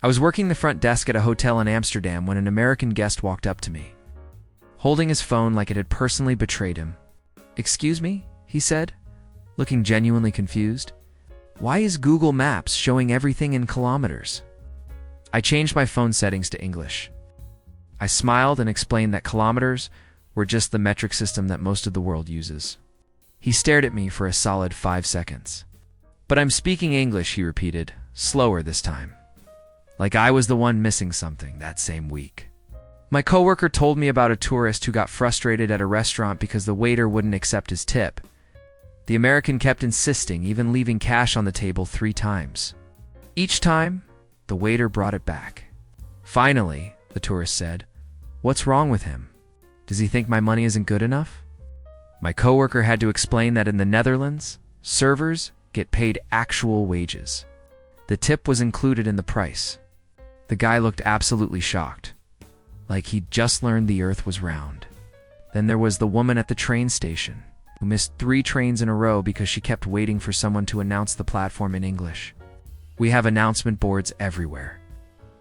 I was working the front desk at a hotel in Amsterdam when an American guest walked up to me, holding his phone like it had personally betrayed him. "Excuse me?" he said, looking genuinely confused. "Why is Google Maps showing everything in kilometers?" I changed my phone settings to English. I smiled and explained that kilometers were just the metric system that most of the world uses. He stared at me for a solid 5 seconds. "But I'm speaking English," he repeated, slower this time, like I was the one missing something that same week. My coworker told me about a tourist who got frustrated at a restaurant because the waiter wouldn't accept his tip. The American kept insisting, even leaving cash on the table 3 times. Each time, the waiter brought it back. Finally, the tourist said, "What's wrong with him? Does he think my money isn't good enough?" My coworker had to explain that in the Netherlands, servers get paid actual wages. The tip was included in the price. The guy looked absolutely shocked, like he'd just learned the earth was round. Then there was the woman at the train station, who missed 3 trains in a row because she kept waiting for someone to announce the platform in English. We have announcement boards everywhere.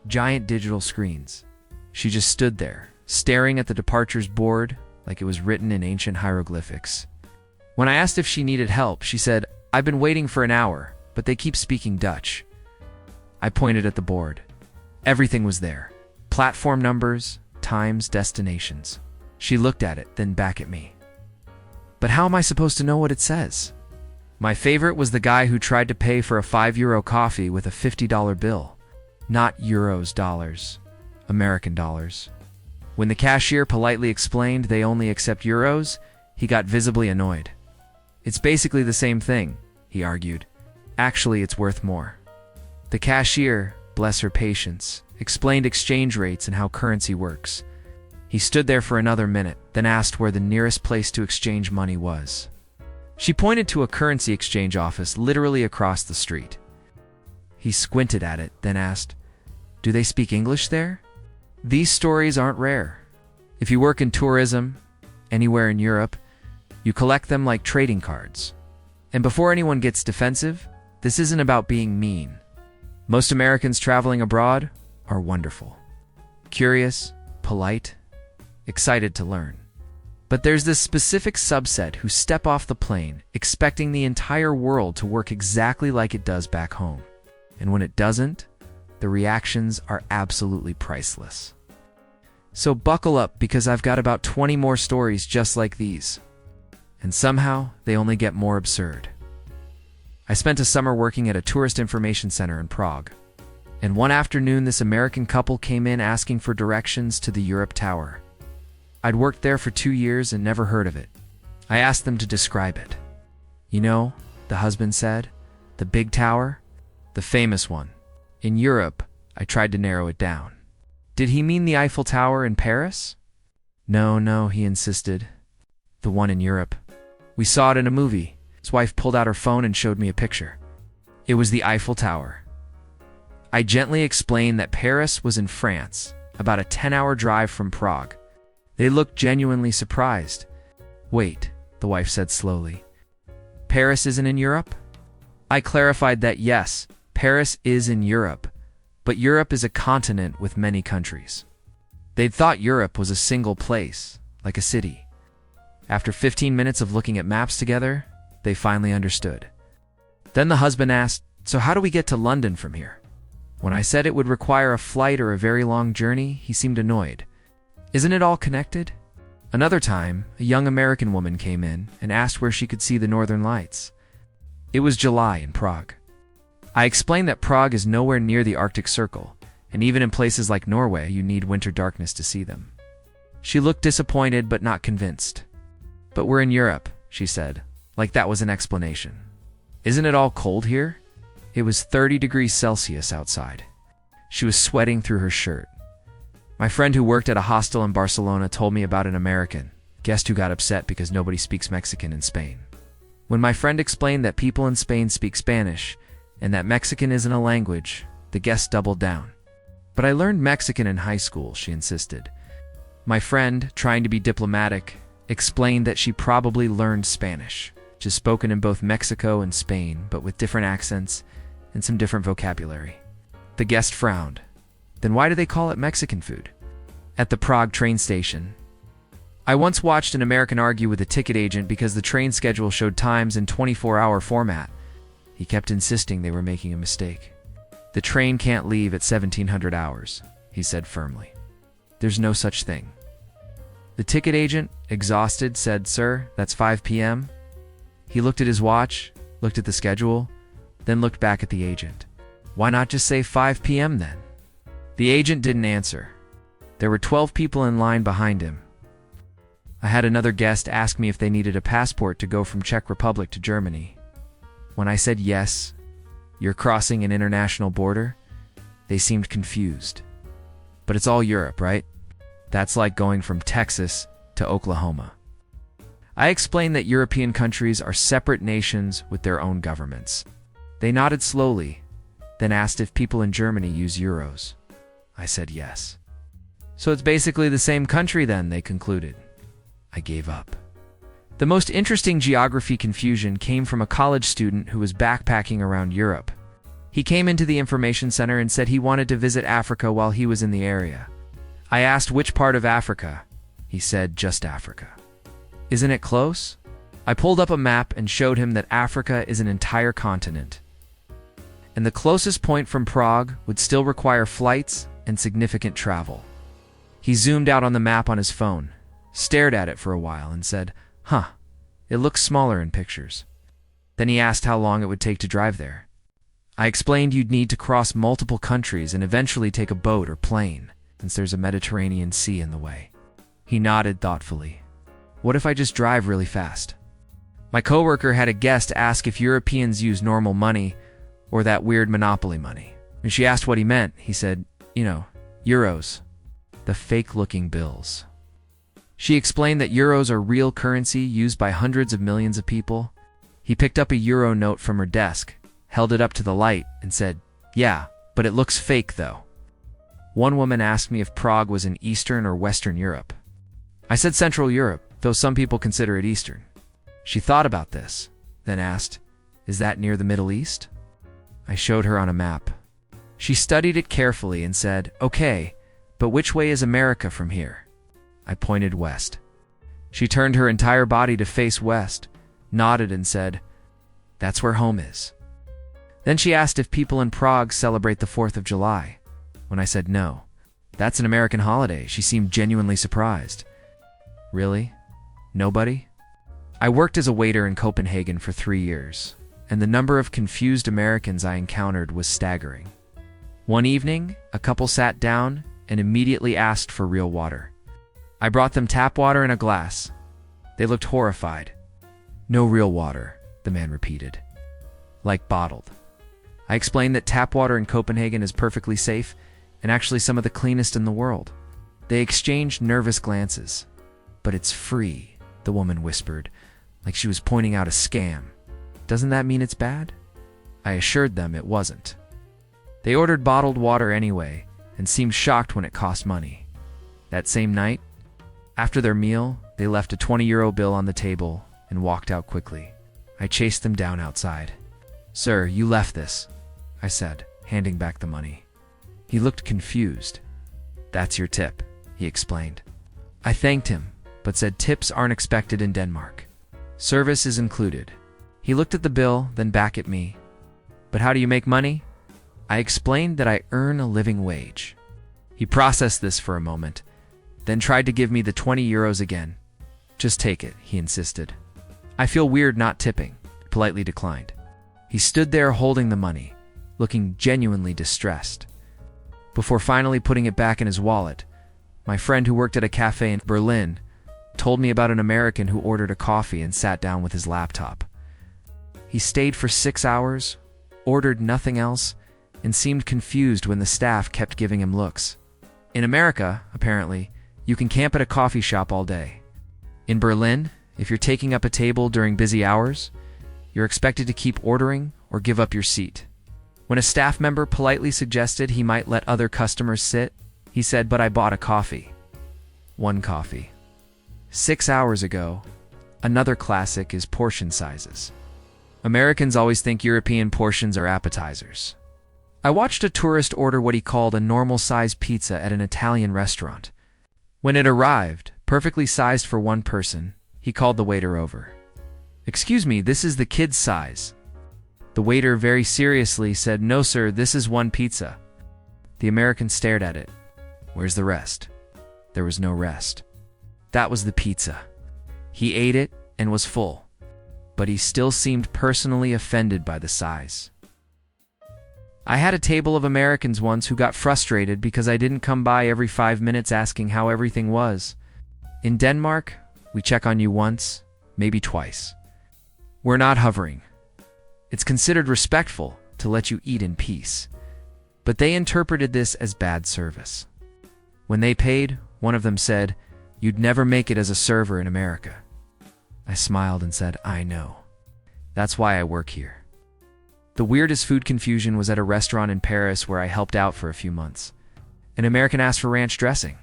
Giant digital screens. She just stood there, staring at the departures board like it was written in ancient hieroglyphics. When I asked if she needed help, she said, "I've been waiting for an hour, but they keep speaking Dutch." I pointed at the board. Everything was there. Platform numbers, times, destinations. She looked at it, then back at me. "But how am I supposed to know what it says?" My favorite was the guy who tried to pay for a €5 coffee with a $50 bill. Not euros, dollars. American dollars. When the cashier politely explained they only accept euros, he got visibly annoyed. "It's basically the same thing," he argued. "Actually, it's worth more." The cashier, bless her patience, explained exchange rates and how currency works. He stood there for another minute, then asked where the nearest place to exchange money was. She pointed to a currency exchange office literally across the street. He squinted at it, then asked, "Do they speak English there?" These stories aren't rare. If you work in tourism, anywhere in Europe, you collect them like trading cards. And before anyone gets defensive, this isn't about being mean. Most Americans traveling abroad are wonderful. Curious, polite, excited to learn. But there's this specific subset who step off the plane expecting the entire world to work exactly like it does back home. And when it doesn't, the reactions are absolutely priceless. So buckle up, because I've got about 20 more stories just like these. And somehow, they only get more absurd. I spent a summer working at a tourist information center in Prague. And one afternoon, this American couple came in asking for directions to the Europe Tower. I'd worked there for 2 years and never heard of it. I asked them to describe it. "You know," the husband said, "the big tower? The famous one. In Europe." I tried to narrow it down. "Did he mean the Eiffel Tower in Paris?" No, he insisted. "The one in Europe. We saw it in a movie." His wife pulled out her phone and showed me a picture. It was the Eiffel Tower. I gently explained that Paris was in France, about a 10-hour drive from Prague. They looked genuinely surprised. "Wait," the wife said slowly. "Paris isn't in Europe?" I clarified that yes, Paris is in Europe, but Europe is a continent with many countries. They'd thought Europe was a single place, like a city. After 15 minutes of looking at maps together, they finally understood. Then the husband asked, "So how do we get to London from here?" When I said it would require a flight or a very long journey, he seemed annoyed. "Isn't it all connected?" Another time, a young American woman came in and asked where she could see the Northern Lights. It was July in Prague. I explained that Prague is nowhere near the Arctic Circle, and even in places like Norway, you need winter darkness to see them. She looked disappointed but not convinced. "But we're in Europe," she said, like that was an explanation. "Isn't it all cold here?" It was 30 degrees Celsius outside. She was sweating through her shirt. My friend who worked at a hostel in Barcelona told me about an American guest who got upset because nobody speaks Mexican in Spain. When my friend explained that people in Spain speak Spanish and that Mexican isn't a language, the guest doubled down. "But I learned Mexican in high school," she insisted. My friend, trying to be diplomatic, explained that she probably learned Spanish, which is spoken in both Mexico and Spain, but with different accents and some different vocabulary. The guest frowned, Then why do they call it Mexican food? At the Prague train station. I once watched an American argue with a ticket agent because the train schedule showed times in 24-hour format. He kept insisting they were making a mistake. The train can't leave at 1700 hours, he said firmly. There's no such thing. The ticket agent, exhausted, said, "Sir, that's 5 p.m. He looked at his watch, looked at the schedule, then looked back at the agent. Why not just say 5 p.m. then? The agent didn't answer. There were 12 people in line behind him. I had another guest ask me if they needed a passport to go from Czech Republic to Germany. When I said yes, you're crossing an international border, they seemed confused. But it's all Europe, right? That's like going from Texas to Oklahoma. I explained that European countries are separate nations with their own governments. They nodded slowly, then asked if people in Germany use euros. I said yes. So it's basically the same country then, they concluded. I gave up. The most interesting geography confusion came from a college student who was backpacking around Europe. He came into the information center and said he wanted to visit Africa while he was in the area. I asked which part of Africa. He said just Africa. Isn't it close? I pulled up a map and showed him that Africa is an entire continent. And the closest point from Prague would still require flights and significant travel. He zoomed out on the map on his phone, stared at it for a while, and said, "Huh, it looks smaller in pictures." Then he asked how long it would take to drive there. I explained you'd need to cross multiple countries and eventually take a boat or plane, since there's a Mediterranean Sea in the way. He nodded thoughtfully. What if I just drive really fast? My coworker had a guest ask if Europeans use normal money or that weird monopoly money. When she asked what he meant, he said, euros, the fake-looking bills. She explained that euros are real currency used by hundreds of millions of people. He picked up a euro note from her desk, held it up to the light, and said, "Yeah, but it looks fake though." One woman asked me if Prague was in Eastern or Western Europe. I said Central Europe, though some people consider it Eastern. She thought about this, then asked, "Is that near the Middle East?" I showed her on a map. She studied it carefully and said, "Okay, but which way is America from here?" I pointed west. She turned her entire body to face west, nodded and said, "That's where home is." Then she asked if people in Prague celebrate the 4th of July. When I said no, that's an American holiday, she seemed genuinely surprised. Really? Nobody? I worked as a waiter in Copenhagen for 3 years, and the number of confused Americans I encountered was staggering. One evening, a couple sat down and immediately asked for real water. I brought them tap water in a glass. They looked horrified. "No real water," the man repeated. "Like bottled." I explained that tap water in Copenhagen is perfectly safe and actually some of the cleanest in the world. They exchanged nervous glances. "But it's free," the woman whispered, like she was pointing out a scam. "Doesn't that mean it's bad?" I assured them it wasn't. They ordered bottled water anyway and seemed shocked when it cost money. That same night, after their meal, they left a 20-euro bill on the table and walked out quickly. I chased them down outside. "Sir, you left this," I said, handing back the money. He looked confused. "That's your tip," he explained. I thanked him, but said tips aren't expected in Denmark. Service is included. He looked at the bill, then back at me. "But how do you make money?" I explained that I earn a living wage. He processed this for a moment, then tried to give me the 20 euros again. "Just take it," he insisted. "I feel weird not tipping," politely declined. He stood there holding the money, looking genuinely distressed. Before finally putting it back in his wallet, my friend who worked at a cafe in Berlin told me about an American who ordered a coffee and sat down with his laptop. He stayed for 6 hours, ordered nothing else, and seemed confused when the staff kept giving him looks. In America, apparently, you can camp at a coffee shop all day. In Berlin, if you're taking up a table during busy hours, you're expected to keep ordering or give up your seat. When a staff member politely suggested he might let other customers sit, he said, "But I bought a coffee." One coffee. 6 hours ago. Another classic is portion sizes. Americans always think European portions are appetizers. I watched a tourist order what he called a normal-sized pizza at an Italian restaurant. When it arrived, perfectly sized for one person, he called the waiter over. "Excuse me, this is the kid's size." The waiter very seriously said, "No, sir, this is one pizza." The American stared at it. "Where's the rest?" There was no rest. That was the pizza. He ate it and was full, but he still seemed personally offended by the size. I had a table of Americans once who got frustrated because I didn't come by every 5 minutes asking how everything was. In Denmark, we check on you once, maybe twice. We're not hovering. It's considered respectful to let you eat in peace. But they interpreted this as bad service. When they paid, one of them said, "You'd never make it as a server in America." I smiled and said, "I know. That's why I work here." The weirdest food confusion was at a restaurant in Paris where I helped out for a few months. An American asked for ranch dressing.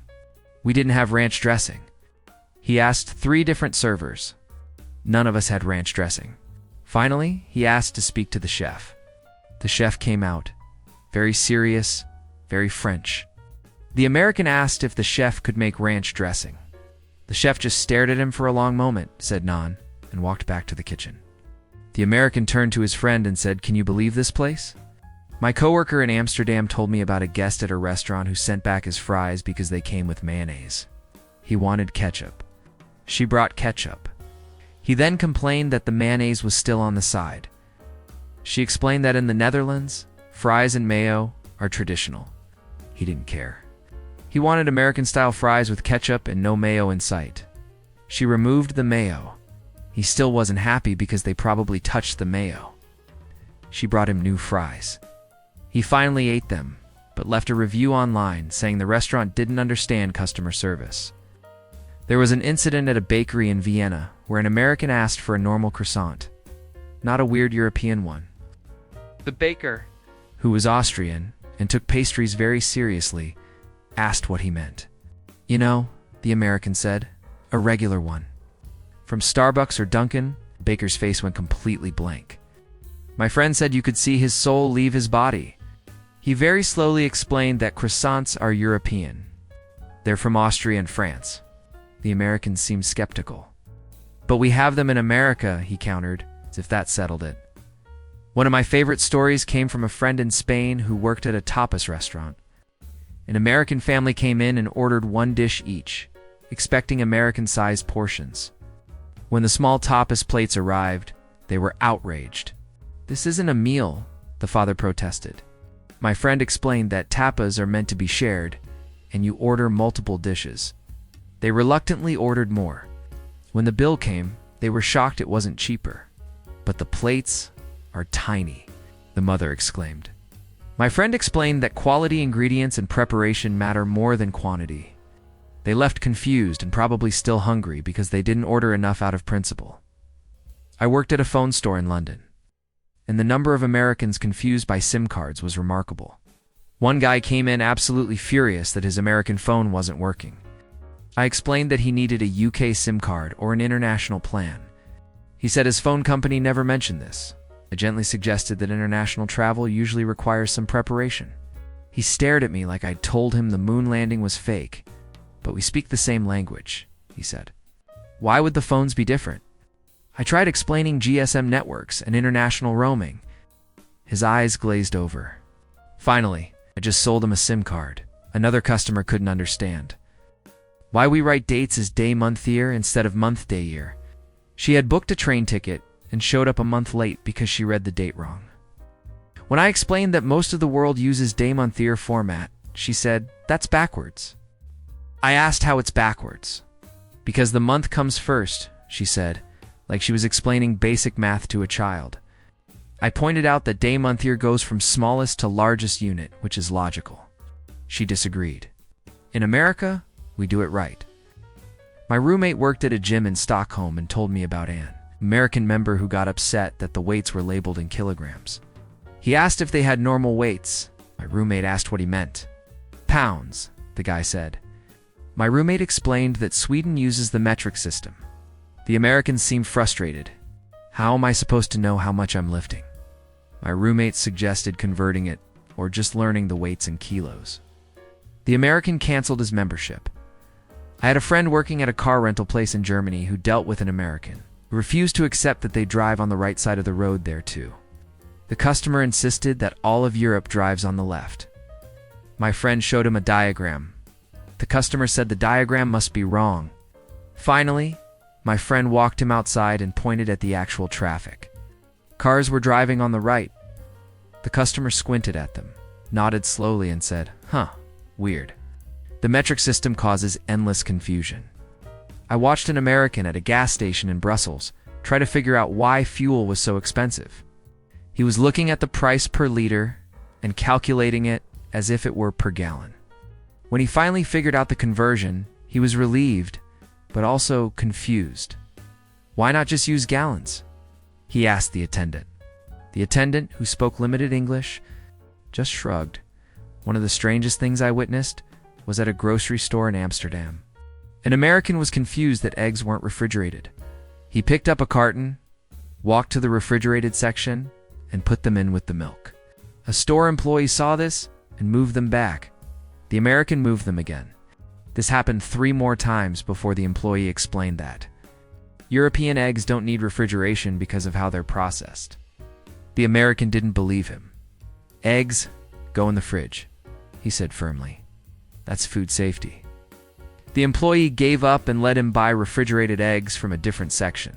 We didn't have ranch dressing. He asked 3 different servers. None of us had ranch dressing. Finally, he asked to speak to the chef. The chef came out, very serious, very French. The American asked if the chef could make ranch dressing. The chef just stared at him for a long moment, said "Non," and walked back to the kitchen. The American turned to his friend and said, "Can you believe this place?" My coworker in Amsterdam told me about a guest at a restaurant who sent back his fries because they came with mayonnaise. He wanted ketchup. She brought ketchup. He then complained that the mayonnaise was still on the side. She explained that in the Netherlands, fries and mayo are traditional. He didn't care. He wanted American-style fries with ketchup and no mayo in sight. She removed the mayo. He still wasn't happy because they probably touched the mayo. She brought him new fries. He finally ate them, but left a review online saying the restaurant didn't understand customer service. There was an incident at a bakery in Vienna where an American asked for a normal croissant, not a weird European one. The baker, who was Austrian and took pastries very seriously, asked what he meant. "You know," the American said, "a regular one." From Starbucks or Dunkin', the baker's face went completely blank. My friend said you could see his soul leave his body. He very slowly explained that croissants are European. They're from Austria and France. The American seemed skeptical. "But we have them in America," he countered, as if that settled it. One of my favorite stories came from a friend in Spain who worked at a tapas restaurant. An American family came in and ordered 1 dish each, expecting American-sized portions. When the small tapas plates arrived, they were outraged. "This isn't a meal," the father protested. My friend explained that tapas are meant to be shared, and you order multiple dishes. They reluctantly ordered more. When the bill came, they were shocked it wasn't cheaper. "But the plates are tiny," the mother exclaimed. My friend explained that quality ingredients and preparation matter more than quantity. They left confused and probably still hungry because they didn't order enough out of principle. I worked at a phone store in London, and the number of Americans confused by SIM cards was remarkable. One guy came in absolutely furious that his American phone wasn't working. I explained that he needed a UK SIM card or an international plan. He said his phone company never mentioned this. I gently suggested that international travel usually requires some preparation. He stared at me like I'd told him the moon landing was fake. "But we speak the same language," he said. "Why would the phones be different?" I tried explaining GSM networks and international roaming. His eyes glazed over. Finally, I just sold him a SIM card. Another customer couldn't understand why we write dates as day month year instead of month day year. She had booked a train ticket and showed up a month late because she read the date wrong. When I explained that most of the world uses day month year format, she said, "That's backwards." I asked how it's backwards. "Because the month comes first," she said, like she was explaining basic math to a child. I pointed out that day month year goes from smallest to largest unit, which is logical. She disagreed. "In America, we do it right." My roommate worked at a gym in Stockholm and told me about Anne, an American member who got upset that the weights were labeled in kilograms. He asked if they had normal weights. My roommate asked what he meant. "Pounds," the guy said. My roommate explained that Sweden uses the metric system. The Americans seemed frustrated. "How am I supposed to know how much I'm lifting?" My roommate suggested converting it or just learning the weights and kilos. The American canceled his membership. I had a friend working at a car rental place in Germany who dealt with an American who refused to accept that they drive on the right side of the road there too. The customer insisted that all of Europe drives on the left. My friend showed him a diagram. The customer said the diagram must be wrong. Finally, my friend walked him outside and pointed at the actual traffic. Cars were driving on the right. The customer squinted at them, nodded slowly and said, "Huh, weird." The metric system causes endless confusion. I watched an American at a gas station in Brussels try to figure out why fuel was so expensive. He was looking at the price per liter and calculating it as if it were per gallon. When he finally figured out the conversion, he was relieved, but also confused. "Why not just use gallons?" he asked the attendant. The attendant, who spoke limited English, just shrugged. One of the strangest things I witnessed was at a grocery store in Amsterdam. An American was confused that eggs weren't refrigerated. He picked up a carton, walked to the refrigerated section, and put them in with the milk. A store employee saw this and moved them back. The American moved them again. This happened 3 more times before the employee explained that European eggs don't need refrigeration because of how they're processed. The American didn't believe him. "Eggs go in the fridge," he said firmly. "That's food safety." The employee gave up and let him buy refrigerated eggs from a different section.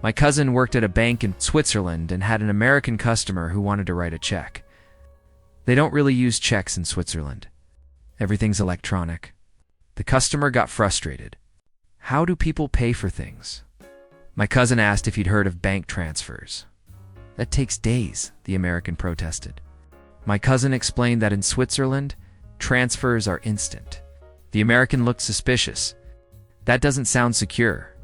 My cousin worked at a bank in Switzerland and had an American customer who wanted to write a check. They don't really use checks in Switzerland. Everything's electronic. The customer got frustrated. "How do people pay for things?" My cousin asked if he'd heard of bank transfers. "That takes days," the American protested. My cousin explained that in Switzerland, transfers are instant. The American looked suspicious. "That doesn't sound secure."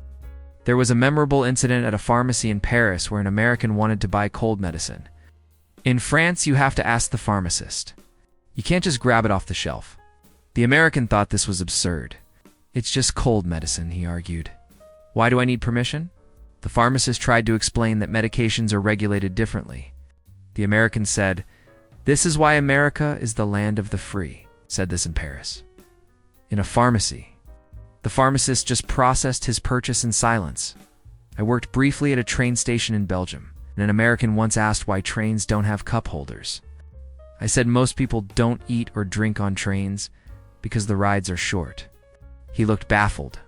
There was a memorable incident at a pharmacy in Paris where an American wanted to buy cold medicine. In France, you have to ask the pharmacist. You can't just grab it off the shelf. The American thought this was absurd. "It's just cold medicine," he argued. "Why do I need permission?" The pharmacist tried to explain that medications are regulated differently. The American said, "This is why America is the land of the free," said this in Paris. In a pharmacy, the pharmacist just processed his purchase in silence. I worked briefly at a train station in Belgium, and an American once asked why trains don't have cup holders. I said most people don't eat or drink on trains because the rides are short. He looked baffled.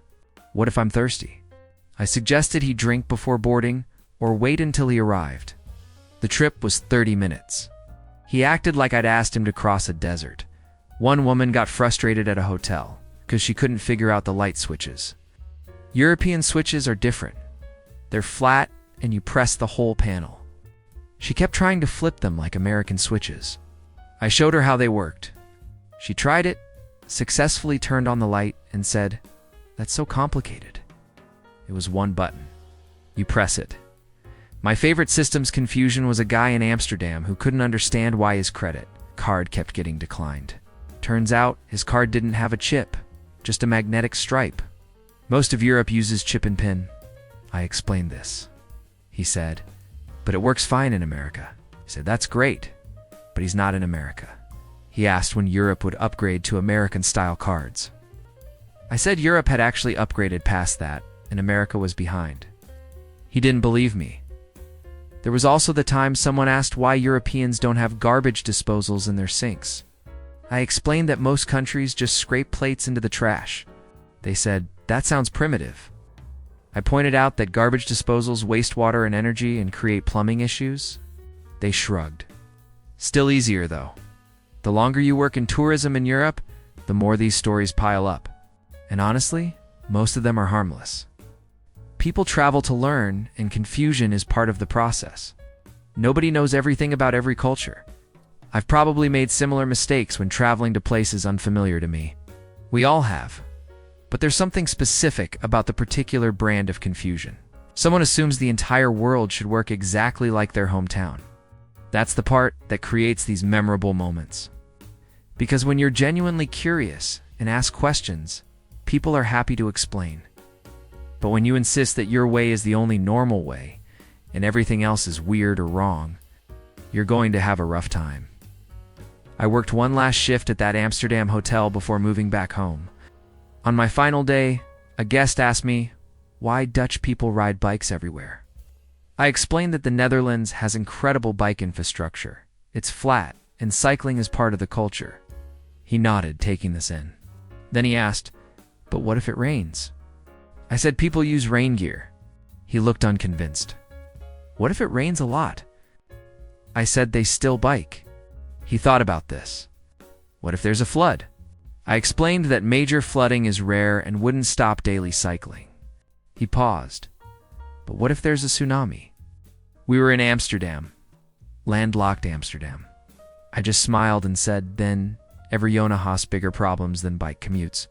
"What if I'm thirsty?" I suggested he drink before boarding or wait until he arrived. The trip was 30 minutes. He acted like I'd asked him to cross a desert. One woman got frustrated at a hotel because she couldn't figure out the light switches. European switches are different. They're flat and you press the whole panel. She kept trying to flip them like American switches. I showed her how they worked. She tried it, successfully turned on the light, and said, "That's so complicated." It was one button. You press it. My favorite systems confusion was a guy in Amsterdam who couldn't understand why his credit card kept getting declined. Turns out his card didn't have a chip, just a magnetic stripe. "Most of Europe uses chip and pin." I explained this. He said, "But it works fine in America." I said, "That's great, but he's not in America." He asked when Europe would upgrade to American-style cards. I said Europe had actually upgraded past that, and America was behind. He didn't believe me. There was also the time someone asked why Europeans don't have garbage disposals in their sinks. I explained that most countries just scrape plates into the trash. They said, "That sounds primitive." I pointed out that garbage disposals waste water and energy and create plumbing issues. They shrugged. Still easier, though. The longer you work in tourism in Europe, the more these stories pile up. And honestly, most of them are harmless. People travel to learn, and confusion is part of the process. Nobody knows everything about every culture. I've probably made similar mistakes when traveling to places unfamiliar to me. We all have. But there's something specific about the particular brand of confusion. Someone assumes the entire world should work exactly like their hometown. That's the part that creates these memorable moments. Because when you're genuinely curious and ask questions, people are happy to explain. But when you insist that your way is the only normal way, and everything else is weird or wrong, you're going to have a rough time. I worked one last shift at that Amsterdam hotel before moving back home. On my final day, a guest asked me why Dutch people ride bikes everywhere. I explained that the Netherlands has incredible bike infrastructure. It's flat, and cycling is part of the culture. He nodded, taking this in. Then he asked, "But what if it rains?" I said people use rain gear. He looked unconvinced. "What if it rains a lot?" I said they still bike. He thought about this. "What if there's a flood?" I explained that major flooding is rare and wouldn't stop daily cycling. He paused. "But what if there's a tsunami?" We were in Amsterdam, landlocked Amsterdam. I just smiled and said, "Then every Jona has bigger problems than bike commutes."